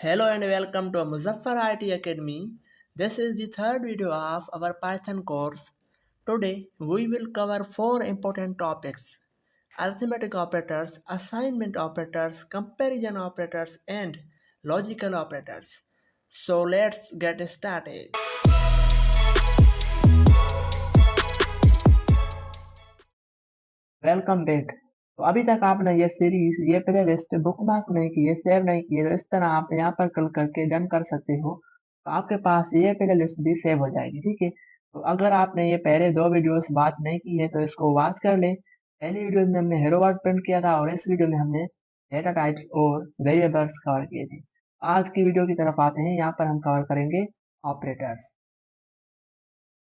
Hello and welcome to Muzaffar IT Academy. This is the third video of our Python course. Today we will cover four important topics: arithmetic operators, assignment operators, comparison operators, and logical operators. So let's get started. Welcome back. तो अभी तक आपने ये series ये playlist book mark नहीं की है, save नहीं की है, तो इस तरह आप यहाँ पर क्लिक करके डन कर सकते हो। तो आपके पास ये प्लेलिस्ट भी सेव हो जाएगी। ठीक है, तो अगर आपने ये पहले दो वीडियोस वॉच नहीं की है तो इसको वॉच कर ले। पहली वीडियो में हमने हेलो वर्ड प्रिंट किया था और इस वीडियो में हमने डेटा टाइप्स और वेरिएबल्स कवर किए थे। आज की वीडियो की तरफ आते हैं। यहाँ पर हम कवर करेंगे ऑपरेटर्स।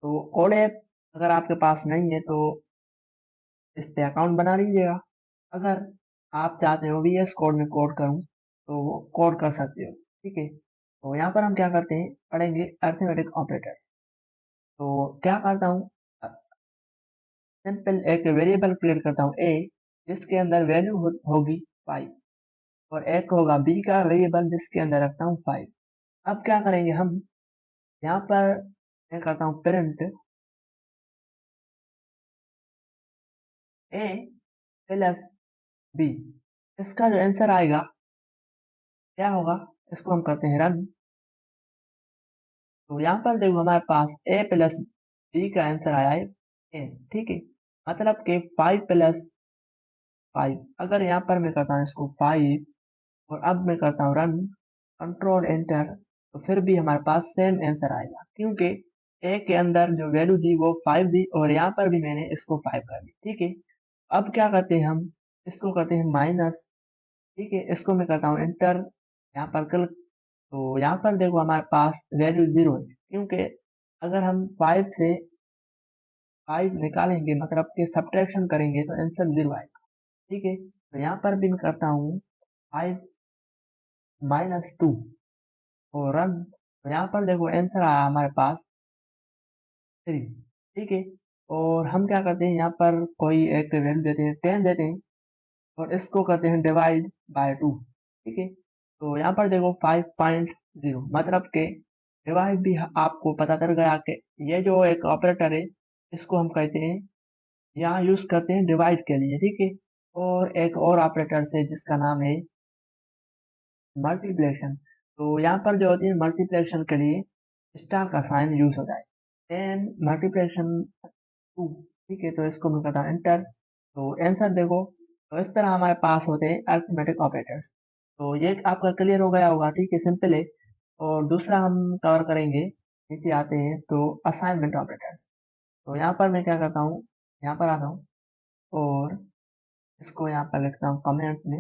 तो कोड ऐप अगर आपके पास नहीं है तो इस पे अकाउंट बना लीजिएगा। अगर आप चाहते हो VS कोड में कोड करूं तो वो कोड कर सकते हो। ठीक है, तो यहाँ पर हम क्या करते हैं, पढ़ेंगे अरिथमेटिक ऑपरेटर्स। तो क्या करता हूँ, सिंपल एक वेरिएबल क्रिएट करता हूँ a, जिसके अंदर वैल्यू होगी 5, और एक होगा b का वेरिएबल जिसके अंदर रखता हूँ 5। अब क्या करेंगे हम, यहाँ पर मैं करता हूँ प्रिंट a प्लस b। इसका जो आंसर आएगा क्या होगा, इसको हम करते हैं रन। तो यहाँ पर देखो हमारे पास a प्लस बी का आंसर आया है 10। ठीक है, मतलब कि 5 प्लस 5। अगर यहाँ पर मैं करता हूँ इसको 5 और अब मैं करता हूँ रन, कंट्रोल एंटर, तो फिर भी हमारे पास सेम आंसर आएगा, क्योंकि a के अंदर जो वैल्यू थी वो 5 थी और यहाँ पर भी मैंने इसको 5 कर दी। ठीक है, अब क्या करते हैं हम, इसको करते हैं माइनस। ठीक है, इसको मैं करता हूँ एंटर, यहाँ पर क्लिक। तो यहाँ पर देखो हमारे पास वैल्यू 0 है, क्योंकि अगर हम 5 से 5 निकालेंगे मतलब कि सब्ट्रैक्शन करेंगे तो आंसर 0 आएगा। ठीक है, तो यहाँ पर भी मैं करता हूँ 5 माइनस 2 और रन। तो यहाँ पर देखो आंसर आया हमारे पास 3। ठीक है, और हम क्या करते हैं, यहाँ पर कोई एक वैल्यू देते हैं 10 देते हैं और इसको करते हैं डिवाइड बाय 2। ठीक है, तो यहाँ पर देखो 5.0 मतलब के डिवाइड भी आपको पता चल गया कि ये जो एक ऑपरेटर है इसको हम कहते हैं, यहाँ यूज करते हैं डिवाइड के लिए। ठीक है, और एक और ऑपरेटर है जिसका नाम है मल्टीप्लिकेशन। तो यहाँ पर जो होती है मल्टीप्लिकेशन के लिए स्टार का साइन यूज होता है, 10 मल्टीप्लिकेशन 2। ठीक है, तो इसको मैं करता हूँ एंटर, तो आंसर देखो। तो इस तरह हमारे पास होते हैं अरिथमेटिक ऑपरेटर्स। तो ये आपका क्लियर हो गया होगा। ठीक है, सिंपल है। और दूसरा हम कवर करेंगे, नीचे आते हैं तो असाइनमेंट ऑपरेटर्स। तो यहाँ पर मैं क्या करता हूँ, यहाँ पर आता हूँ और इसको यहाँ पर लिखता हूँ कमेंट में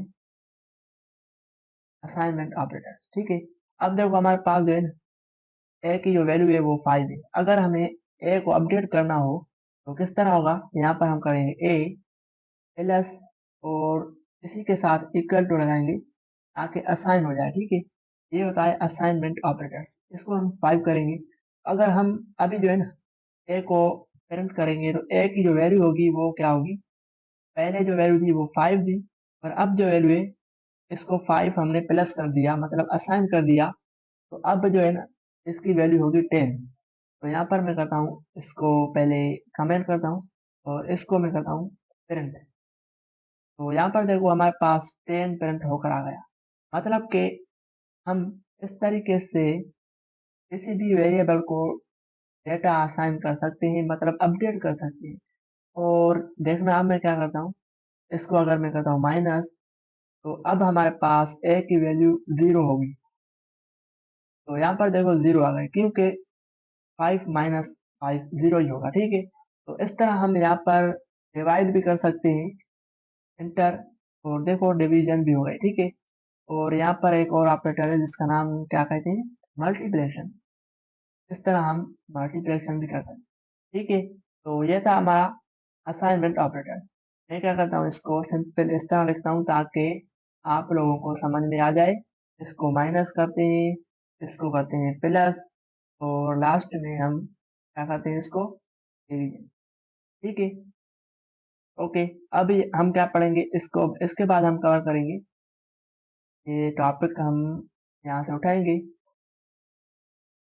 असाइनमेंट ऑपरेटर्स। ठीक है, अब देखो हमारे पास जो है ना, ए की जो वैल्यू है वो 5 है। अगर हमें ए को अपडेट करना हो तो किस तरह होगा, यहाँ पर हम करेंगे ए प्लस और इसी के साथ इक्वल टू लगाएंगे ताकि असाइन हो जाए। ठीक है, ये होता है असाइनमेंट ऑपरेटर्स। इसको हम 5 करेंगे। अगर हम अभी जो है ना ए को प्रिंट करेंगे तो ए की जो वैल्यू होगी वो क्या होगी, पहले जो वैल्यू थी वो 5 थी और अब जो वैल्यू है इसको 5 हमने प्लस कर दिया मतलब असाइन कर दिया, तो अब जो है ना इसकी वैल्यू होगी 10। तो यहाँ पर मैं करता हूँ इसको पहले कमेंट करता हूँ और इसको मैं करता हूँ प्रिंट। तो यहाँ पर देखो हमारे पास 10 प्रिंट होकर आ गया। मतलब कि हम इस तरीके से किसी भी वेरिएबल को डेटा असाइन कर सकते हैं, मतलब अपडेट कर सकते हैं। और देखना अब मैं क्या करता हूँ, इसको अगर मैं करता हूँ माइनस, तो अब हमारे पास ए की वैल्यू 0 होगी। तो यहाँ पर देखो 0 आ गए, क्योंकि 5 माइनस 5 0 ही होगा। ठीक है, तो इस तरह हम यहाँ पर डिवाइड भी कर सकते हैं, इंटर, और देखो डिवीजन भी हो गए। ठीक है, और यहाँ पर एक और ऑपरेटर है जिसका नाम क्या कहते हैं, मल्टीप्लिकेशन। इस तरह हम मल्टीप्लिकेशन भी कर सकते हैं। ठीक है, तो ये था हमारा असाइनमेंट ऑपरेटर। मैं क्या करता हूँ, इसको सिंपल इस तरह लिखता हूँ ताकि आप लोगों को समझ में आ जाए। इसको माइनस करते हैं, इसको करते हैं प्लस, और लास्ट में हम क्या करते हैं, इसको डिवीजन। ठीक है, ओके। अभी हम क्या पढ़ेंगे, इसको इसके बाद हम कवर करेंगे ये टॉपिक हम यहाँ से उठाएंगे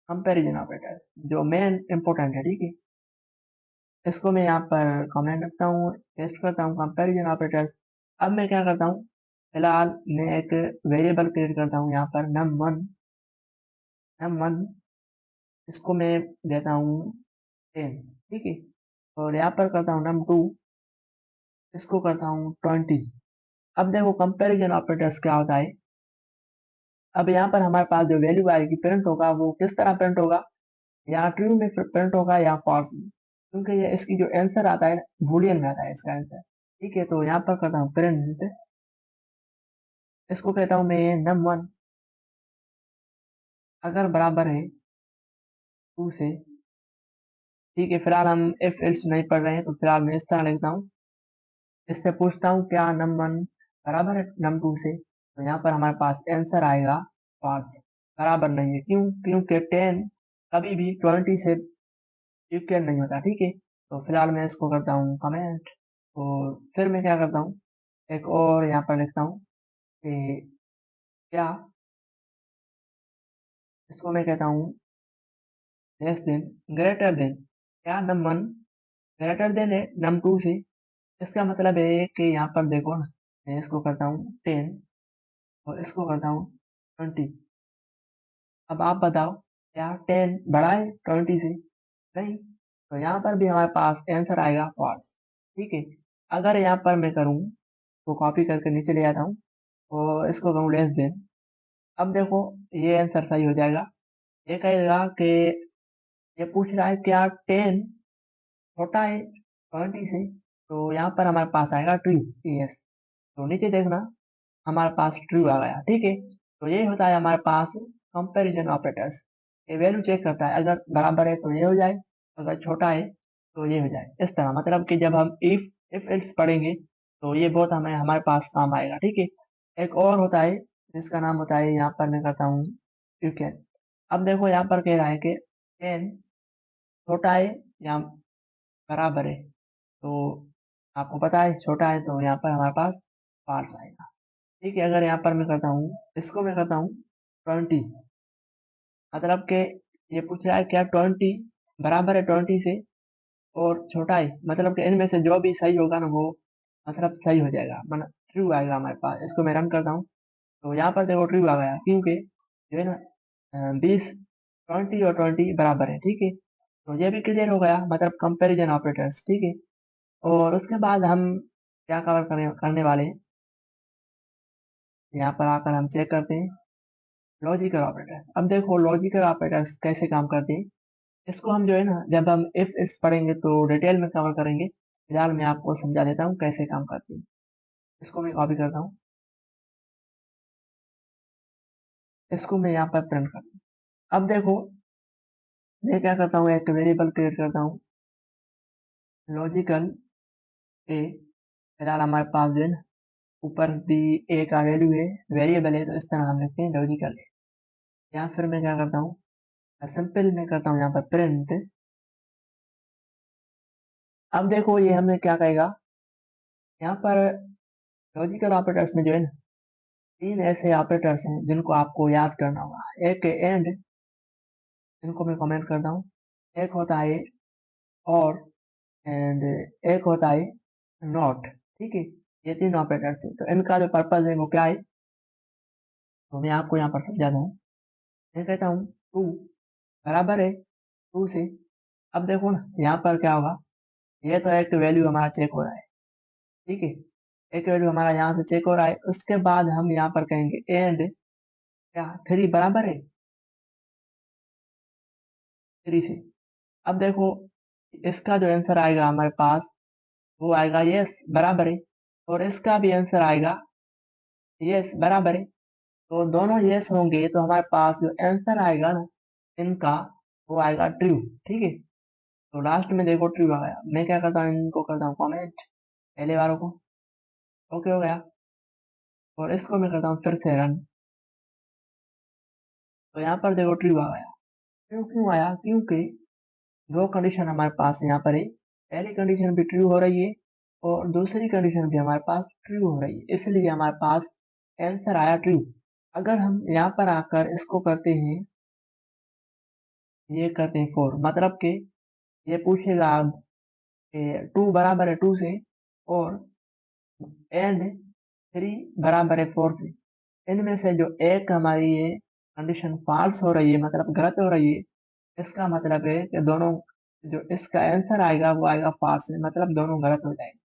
कंपैरिजन ऑपरेटर्स जो मेन इंपॉर्टेंट है, ठीक है। इसको मैं यहाँ पर कमेंट रखता हूँ, पेस्ट करता हूँ कंपैरिजन ऑपरेटर्स। अब मैं क्या करता हूँ, फिलहाल मैं एक वेरिएबल क्रिएट करता हूँ यहाँ पर num1 इसको मैं देता हूँ 10, ठीक है। और यहाँ पर करता हूँ num2 इसको करता हूँ 20। अब देखो कंपैरिजन ऑपरेटर्स क्या होता है। अब यहाँ पर हमारे पास जो वैल्यू आएगी प्रिंट होगा वो किस तरह प्रिंट होगा, या ट्रू में प्रिंट होगा या फॉल्स में, क्योंकि ये इसकी जो आंसर आता है बूलियन में आता है इसका आंसर, ठीक है। तो यहाँ पर करता हूँ प्रिंट, इसको कहता हूँ मैं num1 अगर बराबर है 2 से, ठीक है। फिलहाल हम इफ एल्स नहीं पढ़ रहे हैं तो फिलहाल मैं इस तरह लिखता हूँ, इससे पूछता हूँ क्या num1 बराबर है num2 से, तो यहाँ पर हमारे पास आंसर आएगा फॉल्स, बराबर नहीं है। क्यों, क्योंकि 10 कभी भी 20 से इक्वल नहीं होता, ठीक है। तो फिलहाल मैं इसको करता हूँ कमेंट, और फिर मैं क्या करता हूँ, एक और यहाँ पर लिखता हूँ कि क्या, इसको मैं कहता हूँ लेस देन ग्रेटर देन, क्या num1 ग्रेटर देन है num2 से। इसका मतलब है कि यहाँ पर देखो ना, मैं इसको करता हूँ 10 और इसको करता हूँ 20। अब आप बताओ क्या 10 बड़ा है 20 से, नहीं। तो यहाँ पर भी हमारे पास आंसर आएगा फॉल्स, ठीक है। अगर यहाँ पर मैं करूँ तो कॉपी करके नीचे ले आता हूँ और इसको कहूँ लेस देन, अब देखो ये आंसर सही हो जाएगा। ये कहेगा कि ये पूछ रहा है क्या 10 छोटा है 20 से, तो यहाँ पर हमारे पास आएगा ट्रू, यस। तो नीचे देखना हमारे पास ट्रू आ गया, ठीक है। तो ये होता है हमारे पास कंपैरिजन ऑपरेटर्स, ये वैल्यू चेक करता है, अगर बराबर है तो ये हो जाए, अगर छोटा है तो ये हो जाए। इस तरह मतलब कि जब हम इफ एल्स पढ़ेंगे तो ये बहुत हमें हमारे पास काम आएगा, ठीक है। एक और होता है जिसका नाम होता है, यहाँ पर मैं करता हूँ यू कैन। अब देखो यहाँ पर कह रहा है कि 10 छोटा है या बराबर है, तो आपको पता है छोटा है तो यहाँ पर हमारे पास फॉल्स आएगा, ठीक है। अगर यहाँ पर मैं करता हूँ, इसको मैं करता हूँ 20, मतलब कि ये पूछ रहा है क्या 20 बराबर है 20 से और छोटा है, मतलब कि इनमें से जो भी सही होगा ना वो मतलब सही हो जाएगा, मतलब ट्रू आएगा हमारे पास। इसको मैं रन करता हूँ तो यहाँ पर देखो ट्रू आ गया, क्योंकि जो है ना 20 20 और 20 बराबर है, ठीक है। तो ये भी क्लियर हो गया, मतलब कंपैरिजन ऑपरेटर्स, ठीक है। और उसके बाद हम क्या कवर करने वाले हैं, यहाँ पर आकर हम चेक करते हैं लॉजिकल ऑपरेटर। अब देखो लॉजिकल ऑपरेटर्स कैसे काम करते हैं, इसको हम जो है ना जब हम इफ एल्स पढ़ेंगे तो डिटेल में कवर करेंगे। फिलहाल मैं आपको समझा देता हूँ कैसे काम करते हैं। इसको मैं कॉपी करता हूँ, इसको मैं यहाँ पर प्रिंट करता हूँ। अब देखो मैं क्या करता हूँ, एक वेरिएबल क्रिएट करता हूँ लॉजिकल ए। फिलहाल हमारे पास जो है ना ऊपर दी ए का वैल्यू है, वेरिएबल है, तो इस तरह हम लिखते हैं लॉजिकल ए। या फिर मैं क्या करता हूँ, सिंपल मैं करता हूँ यहाँ पर प्रिंट। अब देखो ये हमें क्या कहेगा, यहाँ पर लॉजिकल ऑपरेटर्स में जो है ना 3 ऐसे ऑपरेटर्स हैं जिनको आपको याद करना होगा। एक एंड, इनको मैं कमेंट करता हूँ, एक होता है और, एंड एक होता है नॉट, ठीक है। ये 3 ऑपरेटर्स है, तो इनका जो पर्पज है वो क्या है, तो मैं आपको यहाँ पर समझा दूँ। मैं कहता हूँ 2 बराबर है 2 से। अब देखो ना यहाँ पर क्या होगा, ये तो एक वैल्यू हमारा चेक हो रहा है, ठीक है। एक वैल्यू हमारा यहाँ से चेक हो रहा है, उसके बाद हम यहाँ पर कहेंगे एंड क्या 3 बराबर है 3 से। अब देखो इसका जो आंसर आएगा हमारे पास वो आएगा यस बराबर है, और इसका भी आंसर आएगा यस बराबर है। तो दोनों यस होंगे तो हमारे पास जो आंसर आएगा ना इनका वो आएगा ट्रू, ठीक है। तो लास्ट में देखो ट्रू आ गया। मैं क्या करता हूँ, इनको करता हूँ कमेंट पहले वालों को, ओके हो गया। और इसको मैं करता हूँ फिर से रन, तो यहाँ पर देखो ट्रू आ गया। ट्रू क्यों आया, क्योंकि दो कंडीशन हमारे पास यहाँ पर है, पहली कंडीशन भी ट्रू हो रही है और दूसरी कंडीशन भी हमारे पास ट्रू हो रही है, इसलिए हमारे पास आंसर आया ट्रू। अगर हम यहाँ पर आकर इसको करते हैं, ये करते हैं 4, मतलब कि ये पूछेगा अब 2 बराबर है 2 से और एंड 3 बराबर है 4 से। इनमें से जो एक हमारी ये कंडीशन फॉल्स हो रही है, मतलब गलत हो रही है, इसका मतलब है कि दोनों जो इसका आंसर आएगा वो आएगा फॉल्स है, मतलब दोनों गलत हो जाएंगे,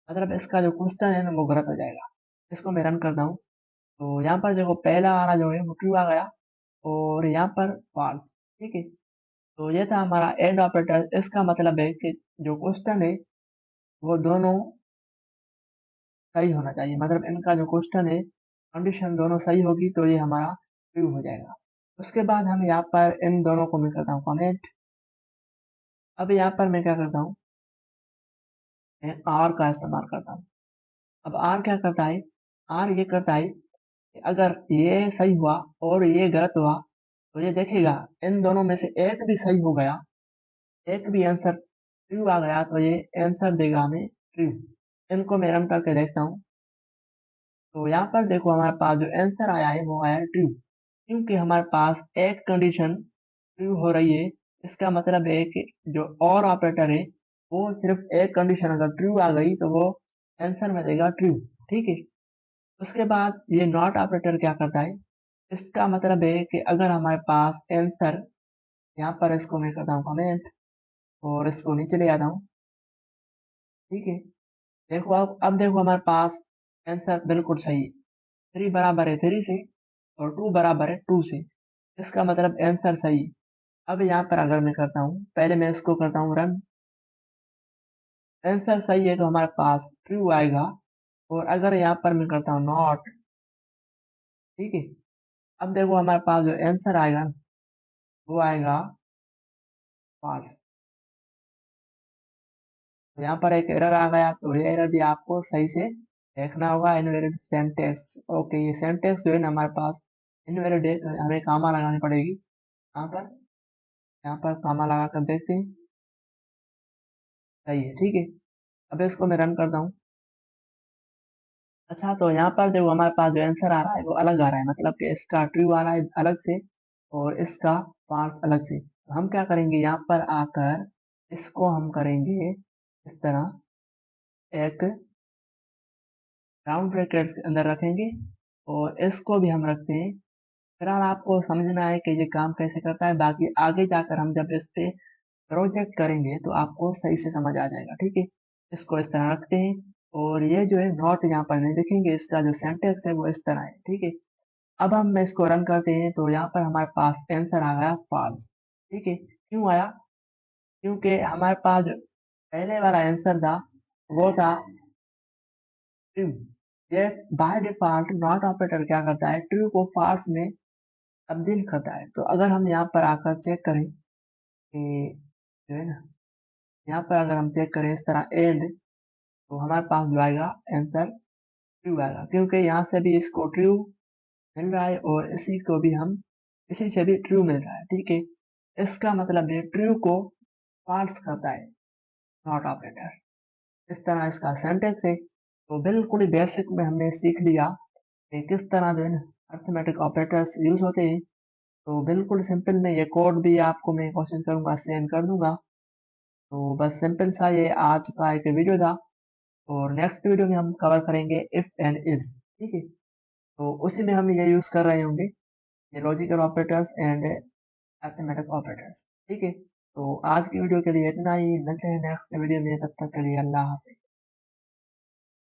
मतलब इसका जो क्वेश्चन है ना वो गलत हो जाएगा। इसको मैं रन करता हूँ, तो यहाँ पर देखो पहला वाला जो है वो ट्रू आ गया और यहाँ पर फॉल्स। ठीक है, तो ये था हमारा एंड ऑपरेटर। इसका मतलब है कि जो क्वेश्चन है वो दोनों सही होना चाहिए, मतलब इनका जो क्वेश्चन है कंडीशन दोनों सही होगी तो ये हमारा ट्रू हो जाएगा। उसके बाद हम यहाँ पर इन दोनों को मैं करता हूँ कमेंट। अब यहाँ पर मैं क्या करता हूँ, मैं आर का इस्तेमाल करता हूँ। अब आर क्या करता है, आर ये करता है कि अगर ये सही हुआ और ये गलत हुआ तो ये देखेगा इन दोनों में से एक भी सही हो गया, एक भी आंसर ट्रू आ गया तो ये आंसर देगा हमें ट्रू। इनको मैं रन करके देखता हूँ, तो यहाँ पर देखो हमारे पास जो आंसर आया है वो आया ट्रू, क्योंकि हमारे पास एक कंडीशन ट्रू हो रही है। इसका मतलब है कि जो और ऑपरेटर है वो सिर्फ एक कंडीशन अगर ट्रू आ गई तो वो आंसर में देगा ट्रू। ठीक है, उसके बाद ये नॉट ऑपरेटर क्या करता है, इसका मतलब है कि अगर हमारे पास आंसर, यहाँ पर इसको मैं करता हूँ कमेंट और इसको नीचे ले आता हूँ। ठीक है, देखो अब देखो हमारे पास आंसर बिल्कुल सही है, 3 बराबर है 3 से और 2 बराबर है 2 से, इसका मतलब आंसर सही है। अब यहाँ पर अगर मैं करता हूँ, पहले मैं इसको करता हूँ रन, आंसर सही है तो हमारे पास ट्रू आएगा, और अगर यहाँ पर मैं करता हूँ नॉट, ठीक है, अब देखो हमारे पास जो आंसर आएगा वो आएगा फॉल्स। तो यहाँ पर एक एरर आ गया, तो ये एरर भी आपको सही से देखना होगा। इनवैलिड सिंटैक्स, ओके, ये सिंटैक्स जो है ना हमारे पास इनवैलिड है, तो हमें कामा लगानी पड़ेगी यहाँ पर कामा लगा कर देखते हैं, सही है। ठीक है, अब इसको मैं रन करता हूँ। अच्छा, तो यहाँ पर देखो हमारे पास जो आंसर आ रहा है वो अलग आ रहा है, मतलब कि इसका ट्रू आ रहा है अलग से और इसका फॉल्स अलग से। तो हम क्या करेंगे, यहाँ पर आकर इसको हम करेंगे इस तरह, एक राउंड ब्रैकेट्स के अंदर रखेंगे और इसको भी हम रखते हैं। फिलहाल आपको समझना है कि ये काम कैसे करता है, बाकी आगे जाकर हम जब इस पे प्रोजेक्ट करेंगे तो आपको सही से समझ आ जाएगा। ठीक है, इसको इस तरह रखते हैं और ये जो है नॉट यहाँ पर नहीं लिखेंगे, इसका जो सिंटैक्स है वो इस तरह है। ठीक है, अब हम इसको रन करते हैं तो यहाँ पर हमारे पास आंसर आ गया फॉल्स। ठीक है, क्यों आया, क्योंकि हमारे पास जो पहले वाला आंसर था वो था ट्रू। ये बाय डिफॉल्ट नॉट ऑपरेटर क्या करता है, ट्रू को फॉल्स में तब्दील करता है। तो अगर हम यहाँ पर आकर चेक करें कि जो है ना, यहाँ पर अगर हम चेक करें इस तरह एंड, तो हमारे पास जो आएगा आंसर ट्रू आएगा, क्योंकि यहाँ से भी इसको ट्रू मिल रहा है और इसी को भी हम इसी से भी ट्रू मिल रहा है। ठीक है, इसका मतलब है ट्रू को फॉल्स करता है नॉट ऑपरेटर। इस तरह इसका सिंटैक्स है। तो बिल्कुल ही बेसिक में हमने सीख लिया कि किस तरह जो है ना अर्थमेटिक ऑपरेटर्स यूज होते हैं। तो बिल्कुल सिंपल में ये कोड भी आपको मैं कोशिश करूंगा सेंड कर दूंगा। तो बस सिंपल सा ये आज का एक वीडियो था, और नेक्स्ट वीडियो में हम कवर करेंगे इफ एंड इल्स। ठीक है, तो उसी में हम ये यूज कर रहे होंगे, ये logical operators and arithmetic operators. ठीक है, तो आज की वीडियो के लिए इतना ही, मिलते हैं नेक्स्ट वीडियो में, तब तक के लिए अल्लाह हाफिज़।